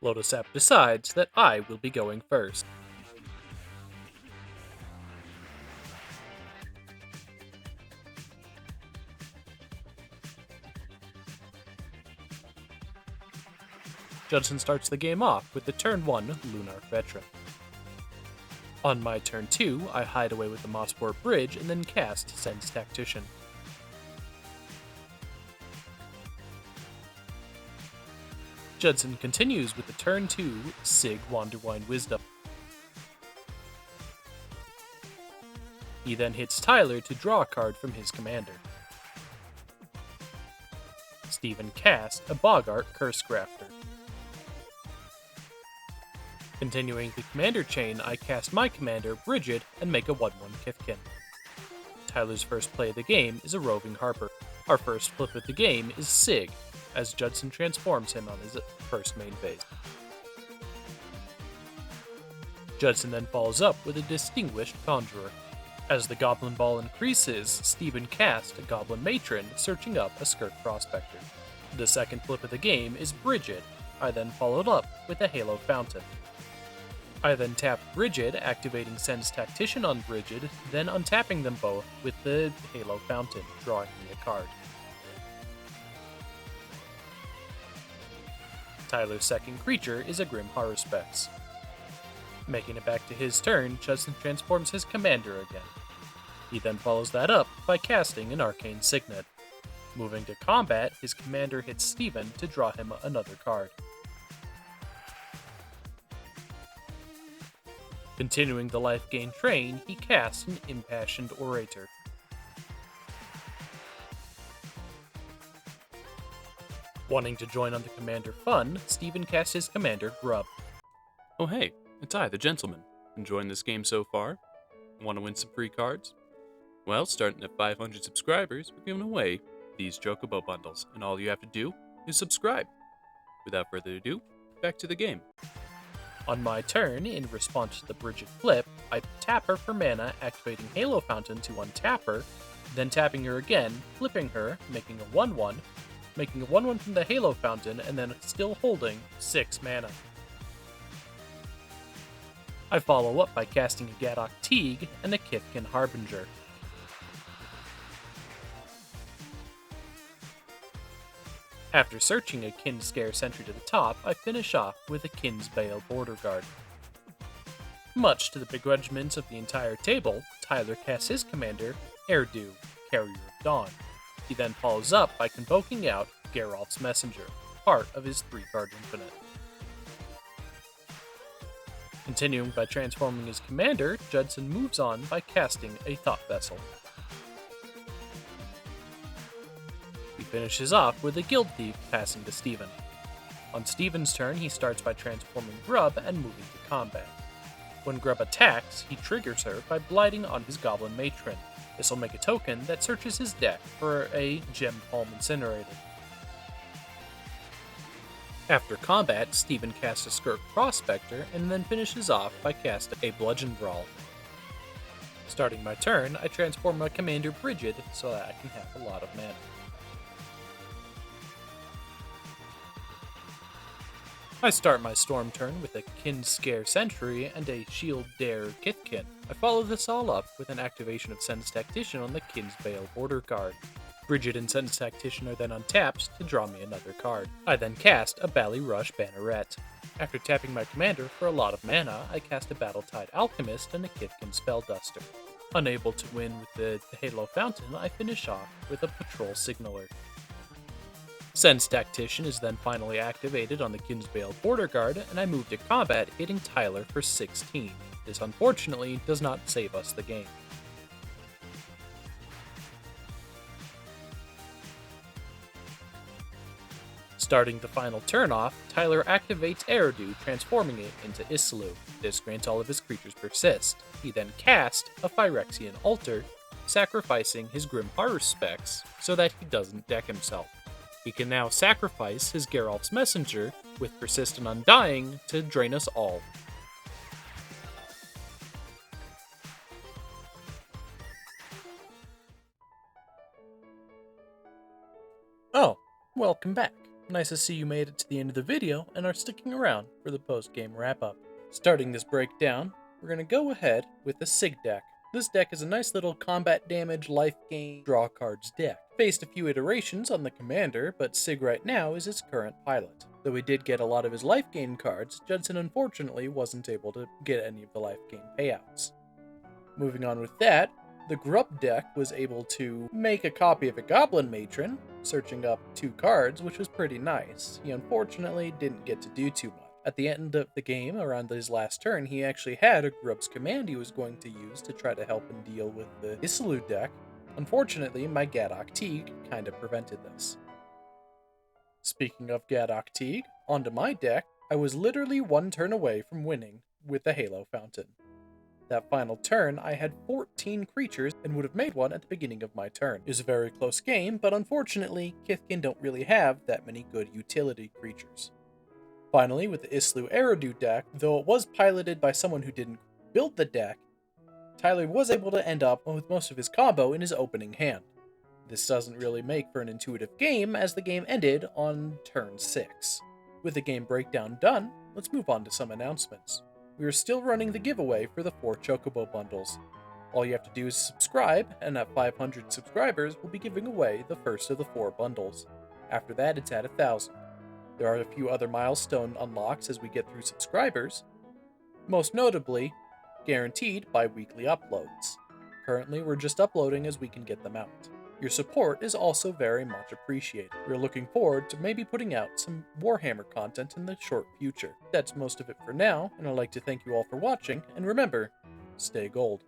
Lotus App decides that I will be going first. Judson starts the game off with the turn 1 Lunar Veteran. On my turn 2, I hide away with the Mossport Bridge and then cast Sens Tactician. Judson continues with the turn 2 Sygg Wanderwine Wisdom. He then hits Tyler to draw a card from his commander. Steven casts a Boggart Curse Grafter. Continuing the commander chain, I cast my commander, Brigid, and make a 1-1 Kithkin. Tyler's first play of the game is a Roving Harper. Our first flip of the game is Sygg, as Judson transforms him on his first main phase. Judson then follows up with a Distinguished Conjurer. As the Goblin Ball increases, Steven casts a Goblin Matron, searching up a Skirk Prospector. The second flip of the game is Brigid. I then followed up with a Halo Fountain. I then tapped Brigid, activating Sens Tactician on Brigid, then untapping them both with the Halo Fountain, drawing me a card. Tyler's second creature is a Grim Haruspex. Making it back to his turn, Judson transforms his commander again. He then follows that up by casting an Arcane Signet. Moving to combat, his commander hits Steven to draw him another card. Continuing the life gain train, he casts an Impassioned Orator. Wanting to join on the commander fun, Steven casts his commander, Grub. Oh hey, it's I, the gentleman. Enjoying this game so far? Want to win some free cards? Well, starting at 500 subscribers, we're giving away these Chocobo bundles, and all you have to do is subscribe. Without further ado, back to the game. On my turn, in response to the Brigid flip, I tap her for mana, activating Halo Fountain to untap her, then tapping her again, flipping her, making a 1-1, making a 1-1 from the Halo Fountain, and then still holding 6 mana. I follow up by casting a Gadok Teague and a Kithkin Harbinger. After searching a Kinscare Sentry to the top, I finish off with a Kinsbale Border Guard. Much to the begrudgment of the entire table, Tyler casts his commander, Eirdu, Carrier of Dawn. He then follows up by convoking out Geralt's Messenger, part of his 3-card infinite. Continuing by transforming his commander, Judson moves on by casting a Thought Vessel. He finishes off with a Guild Thief, passing to Steven. On Steven's turn, he starts by transforming Grub and moving to combat. When Grub attacks, he triggers her by blighting on his Goblin Matron. This will make a token that searches his deck for a Gem Palm Incinerator. After combat, Steven casts a Skirk Prospector and then finishes off by casting a Bludgeon Brawl. Starting my turn, I transform my commander Brigid so that I can have a lot of mana. I start my Storm turn with a Kinscare Sentry and a Shield Dare Kithkin. I follow this all up with an activation of Sens Tactician on the Kinsbale Border Guard. Brigid and Sens Tactician are then untapped to draw me another card. I then cast a Ballyrush Banneret. After tapping my commander for a lot of mana, I cast a Battletide Alchemist and a Kithkin Spellduster. Unable to win with the Halo Fountain, I finish off with a Patrol Signaler. Sens Tactician is then finally activated on the Kinsbale Border Guard, and I move to combat, hitting Tyler for 16. This unfortunately does not save us the game. Starting the final turn off, Tyler activates Eirdu, transforming it into Islu. This grants all of his creatures persist. He then casts a Phyrexian Altar, sacrificing his Grim Haruspex so that he doesn't deck himself. He can now sacrifice his Geralt's Messenger with Persistent Undying to drain us all. Oh, welcome back. Nice to see you made it to the end of the video and are sticking around for the post-game wrap-up. Starting this breakdown, we're going to go ahead with the Sygg deck. This deck is a nice little combat damage, life gain, draw cards deck. Faced a few iterations on the commander, but Sygg right now is its current pilot. Though we did get a lot of his life gain cards, Judson unfortunately wasn't able to get any of the life gain payouts. Moving on with that, the Grub deck was able to make a copy of a Goblin Matron, searching up 2 cards, which was pretty nice. He unfortunately didn't get to do too much. At the end of the game, around his last turn, he actually had a Grub's command he was going to use to try to help him deal with the Islu deck. Unfortunately, my Gadok Teague kind of prevented this. Speaking of Gadok Teague, onto my deck, I was literally 1 turn away from winning with the Halo Fountain. That final turn, I had 14 creatures and would have made one at the beginning of my turn. It was a very close game, but unfortunately, Kithkin don't really have that many good utility creatures. Finally, with the Islu Eirdu deck, though it was piloted by someone who didn't build the deck, Tyler was able to end up with most of his combo in his opening hand. This doesn't really make for an intuitive game, as the game ended on turn 6. With the game breakdown done, let's move on to some announcements. We are still running the giveaway for the 4 Chocobo bundles. All you have to do is subscribe, and at 500 subscribers, we'll be giving away the first of the 4 bundles. After that, it's at 1,000. There are a few other milestone unlocks as we get through subscribers, most notably, guaranteed bi-weekly uploads. Currently, we're just uploading as we can get them out. Your support is also very much appreciated. We're looking forward to maybe putting out some Warhammer content in the short future. That's most of it for now, and I'd like to thank you all for watching, and remember, stay gold.